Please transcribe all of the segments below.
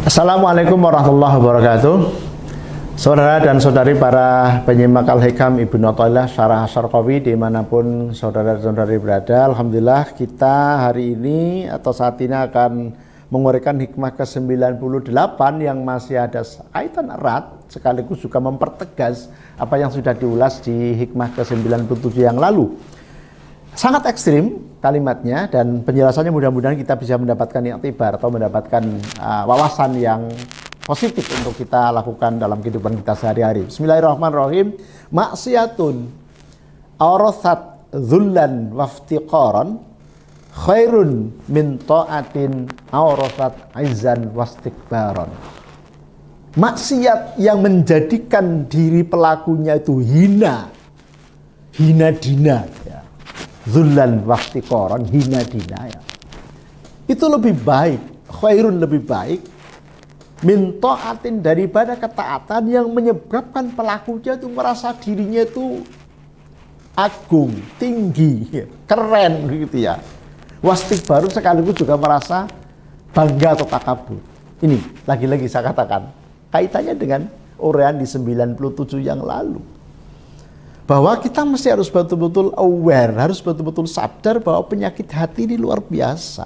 Assalamualaikum warahmatullahi wabarakatuh. Saudara dan saudari para penyimak Al-Hikam Ibnu Athaillah Syarah Asy-Syarqawi dimanapun saudara dan saudari berada, alhamdulillah kita hari ini atau saat ini akan menguraikan hikmah ke-98 yang masih ada kaitan erat sekaligus juga mempertegas apa yang sudah diulas di hikmah ke-97 yang lalu. Sangat ekstrim kalimatnya dan penjelasannya, mudah-mudahan kita bisa mendapatkan iktibar atau mendapatkan wawasan yang positif untuk kita lakukan dalam kehidupan kita sehari-hari. Bismillahirrahmanirrahim. Maksiatun awrathat dzullan waftiqaran khairun min ta'atin awrathat izzan wastikbaran. Maksiat yang menjadikan diri pelakunya itu hina dina ya. Dzullan waftiqaran, hina dina ya. Itu lebih baik, khairun lebih baik min ta'atin daripada ketaatan yang menyebabkan pelakunya itu merasa dirinya itu agung, tinggi, keren gitu ya. Wastikbaru sekaligus juga merasa bangga atau takabur. Ini lagi-lagi saya katakan kaitannya dengan uraian di 97 yang lalu. Bahwa kita mesti harus betul-betul aware, harus betul-betul sadar bahwa penyakit hati ini luar biasa.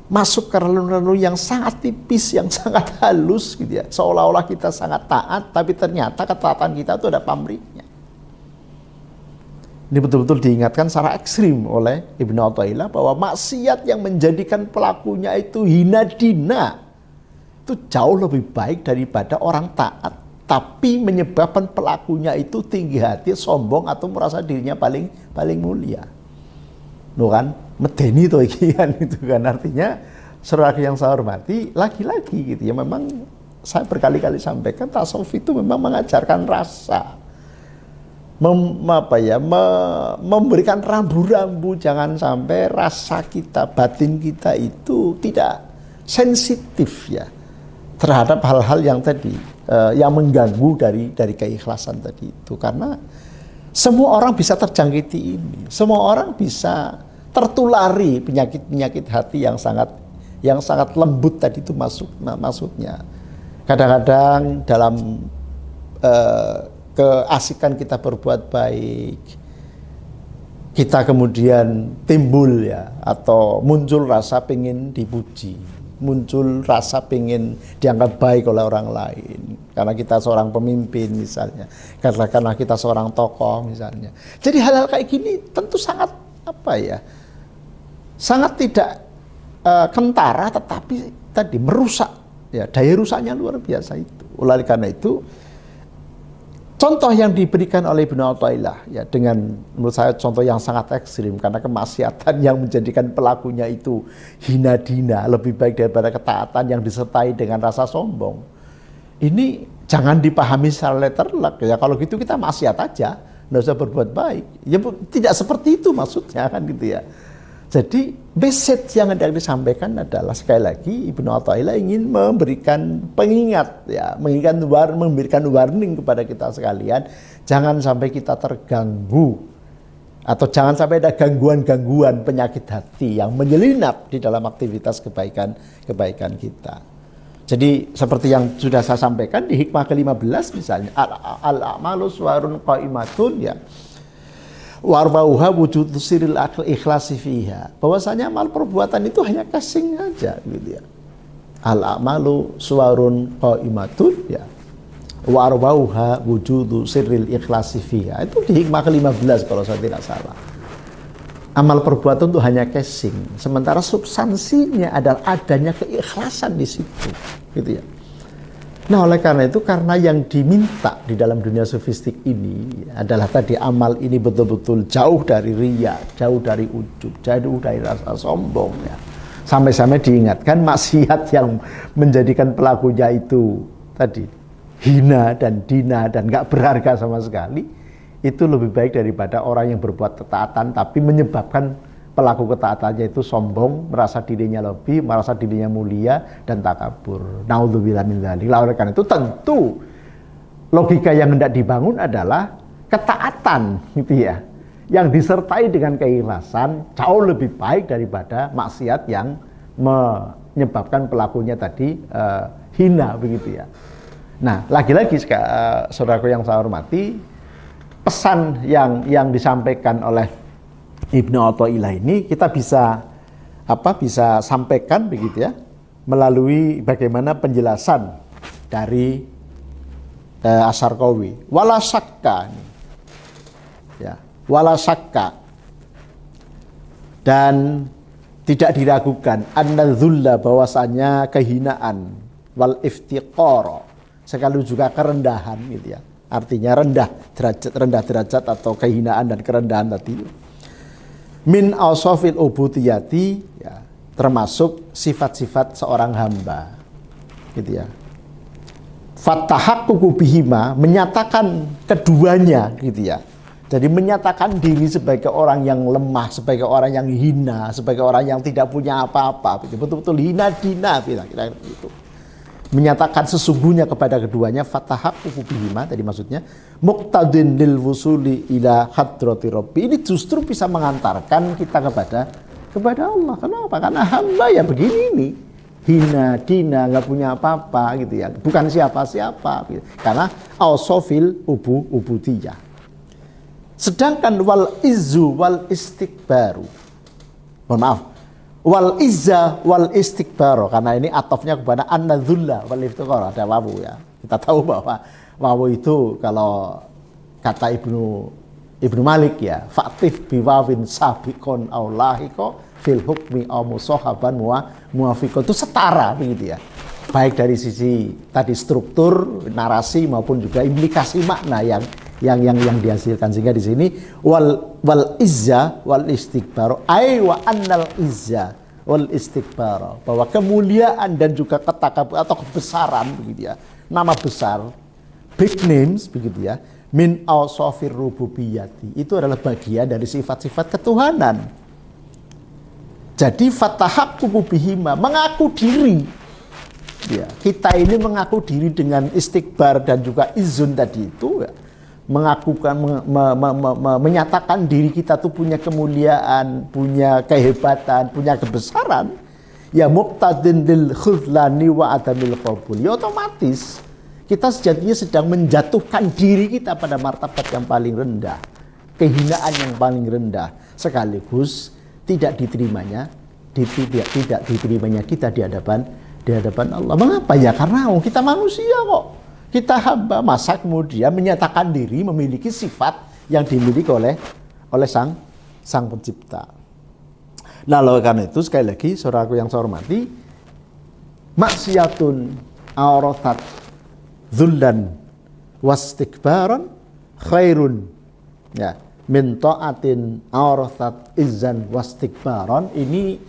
Masuk ke relung-relung yang sangat tipis, yang sangat halus gitu ya. Seolah-olah kita sangat taat, tapi ternyata ketaatan kita itu ada pamrihnya. Ini betul-betul diingatkan secara ekstrim oleh Ibnu Athaillah bahwa maksiat yang menjadikan pelakunya itu hina dina itu jauh lebih baik daripada orang taat tapi menyebabkan pelakunya itu tinggi hati, sombong atau merasa dirinya paling mulia. Loh kan, medeni itu kan, itu kan artinya saudara yang saya hormati, lagi-lagi gitu ya, memang saya berkali-kali sampaikan tasawuf itu memang mengajarkan rasa. Memberikan rambu-rambu jangan sampai rasa kita, batin kita itu tidak sensitif ya terhadap hal-hal yang tadi yang mengganggu dari keikhlasan tadi itu, karena semua orang bisa terjangkiti ini, semua orang bisa tertulari penyakit hati yang sangat lembut tadi itu maksudnya. Kadang-kadang dalam keasikan kita berbuat baik, kita kemudian timbul ya atau muncul rasa pengen dipuji, muncul rasa pengen dianggap baik oleh orang lain karena kita seorang pemimpin misalnya, karena kita seorang tokoh misalnya. Jadi hal-hal kayak gini tentu sangat sangat tidak kentara, tetapi tadi merusak ya, daya rusaknya luar biasa itu. Oleh karena itu contoh yang diberikan oleh Ibnu Athaillah ya, dengan menurut saya contoh yang sangat ekstrim, karena kemaksiatan yang menjadikan pelakunya itu hina dina lebih baik daripada ketaatan yang disertai dengan rasa sombong. Ini jangan dipahami secara letterlek ya, kalau gitu kita maksiat aja, nggak usah berbuat baik. Ya tidak seperti itu maksudnya kan gitu ya. Jadi message yang hendak disampaikan adalah sekali lagi Ibnu Athaillah ingin memberikan pengingat ya, memberikan warning kepada kita sekalian, jangan sampai kita terganggu atau jangan sampai ada gangguan-gangguan penyakit hati yang menyelinap di dalam aktivitas kebaikan kita. Jadi seperti yang sudah saya sampaikan di hikmah ke-15 misalnya, al-a'malu suwarun qaimatun ya. Warbauha wujud siril ikhlasi fiha, bahwasanya amal perbuatan itu hanya casing aja gitu ya. Al-a'malu suwarun qaimatun ya. Warbauha wujud siril ikhlasi fiha. Itu di hikmah ke-15 kalau saya tidak salah. Amal perbuatan itu hanya casing, sementara substansinya adalah adanya keikhlasan di situ gitu ya. Nah oleh karena itu, karena yang diminta di dalam dunia sofistik ini adalah tadi amal ini betul-betul jauh dari riya, jauh dari ujub, jauh dari rasa sombong ya. Sampai-sampai diingatkan maksiat yang menjadikan pelakunya itu tadi hina dan dina dan gak berharga sama sekali, itu lebih baik daripada orang yang berbuat ketaatan tapi menyebabkan pelaku ketaatannya itu sombong, merasa dirinya lebih, merasa dirinya mulia dan takabur. Naudzubillah min dzalik. Oleh karena itu tentu logika yang hendak dibangun adalah ketaatan gitu ya, yang disertai dengan keikhlasan jauh lebih baik daripada maksiat yang menyebabkan pelakunya tadi hina begitu ya. Nah, lagi-lagi saudaraku yang saya hormati, pesan yang disampaikan oleh Ibnu Athaillah ini kita bisa sampaikan begitu ya melalui bagaimana penjelasan dari Asy-Syarqawi. Wala syakka, ya, wala syakka, dan tidak diragukan annadzulla, bahwasanya kehinaan, wal iftiqara, sekaligus juga kerendahan gitu ya. Artinya rendah derajat atau kehinaan dan kerendahan tadi. Min awsafil ubudiyati, ya, termasuk sifat-sifat seorang hamba. Gitu ya. Fatahaqququ bihima, menyatakan keduanya gitu ya. Jadi menyatakan diri sebagai orang yang lemah, sebagai orang yang hina, sebagai orang yang tidak punya apa-apa, betul-betul hina dina, kira-kira itu. Menyatakan sesungguhnya kepada keduanya, fatahaqququ bihima, tadi maksudnya muqtadin lil wusuli ila hadrati rabbi. Ini justru bisa mengantarkan kita kepada Allah. Kenapa? Karena hamba ya begini nih, hina dina, nggak punya apa-apa gitu ya, bukan siapa-siapa gitu. Karena ausofil ubudiyah. Sedangkan wal izzu wal istikbaru, mohon maaf, wal izza wal istikbaru, karena ini atofnya kepada annadzulla wal iftiqar, ada wawu ya. Kita tahu bahwa wawu itu kalau kata Ibnu Malik ya, fa'tif biwawin sabiqon aw lahiqo fil hukmi aw musahaban muwafiqo, itu setara begitu ya. Baik dari sisi tadi struktur narasi maupun juga implikasi makna yang dihasilkan. Sehingga di sini wal izza wal istikbar, ai wa annal izza wal istikbar, bahwa kemuliaan dan juga ketakabur atau kebesaran begitu ya, nama besar, big names begitu ya, min awsafir rububiyyati, itu adalah bagian dari sifat-sifat ketuhanan. Jadi fatahaqququ bihima, mengaku diri ya, kita ini mengaku diri dengan istikbar dan juga izun tadi itu ya, menyatakan diri kita tuh punya kemuliaan, punya kehebatan, punya kebesaran, ya muqtadin lil khudlani wa adamil qabul, ya otomatis kita sejatinya sedang menjatuhkan diri kita pada martabat yang paling rendah, kehinaan yang paling rendah, sekaligus tidak diterimanya kita di hadapan Allah. Mengapa ya? Karena kita manusia kok. Kita hamba, masa kemudian menyatakan diri memiliki sifat yang dimiliki oleh sang pencipta. Nah, oleh karena itu sekali lagi saudaraku yang saya hormati, maksiatun aurathat dzullan wastikbaran khairun ya min ta'atin aurathat izzan wastikbaran. Ini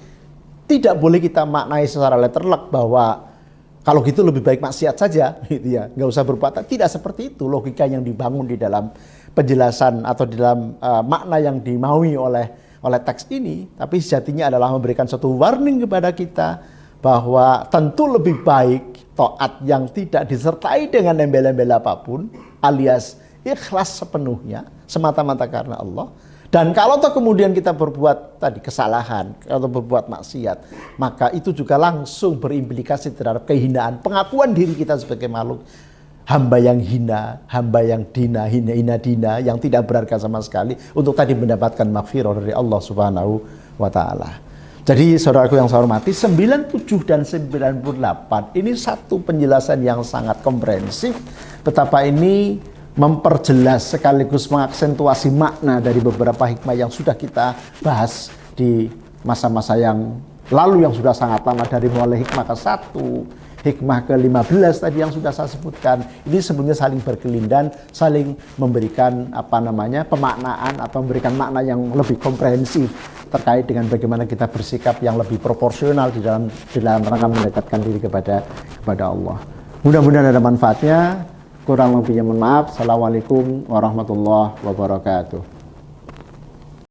tidak boleh kita maknai secara letterlek bahwa kalau gitu lebih baik maksiat saja, gitu ya, nggak usah berbuat. Tidak seperti itu logika yang dibangun di dalam penjelasan atau di dalam makna yang dimaui oleh teks ini. Tapi sejatinya adalah memberikan suatu warning kepada kita bahwa tentu lebih baik taat yang tidak disertai dengan embel-embel apapun, alias ikhlas sepenuhnya, semata-mata karena Allah. Dan kalau toh kemudian kita berbuat tadi kesalahan atau berbuat maksiat, maka itu juga langsung berimplikasi terhadap kehinaan, pengakuan diri kita sebagai makhluk hamba yang hina, hamba yang hina dina, yang tidak berharga sama sekali, untuk tadi mendapatkan maghfirah dari Allah Subhanahu wa taala. Jadi saudaraku yang saya hormati, 97 dan 98 ini satu penjelasan yang sangat komprehensif betapa ini memperjelas sekaligus mengaksentuasi makna dari beberapa hikmah yang sudah kita bahas di masa-masa yang lalu yang sudah sangat lama, dari mulai hikmah ke-1, hikmah ke-15 tadi yang sudah saya sebutkan. Ini sebenarnya saling berkelindan, saling memberikan pemaknaan atau memberikan makna yang lebih komprehensif terkait dengan bagaimana kita bersikap yang lebih proporsional di dalam rangka mendekatkan diri kepada Allah. Mudah-mudahan ada manfaatnya. Kurang lebihnya mohon maaf. Assalamualaikum warahmatullahi wabarakatuh.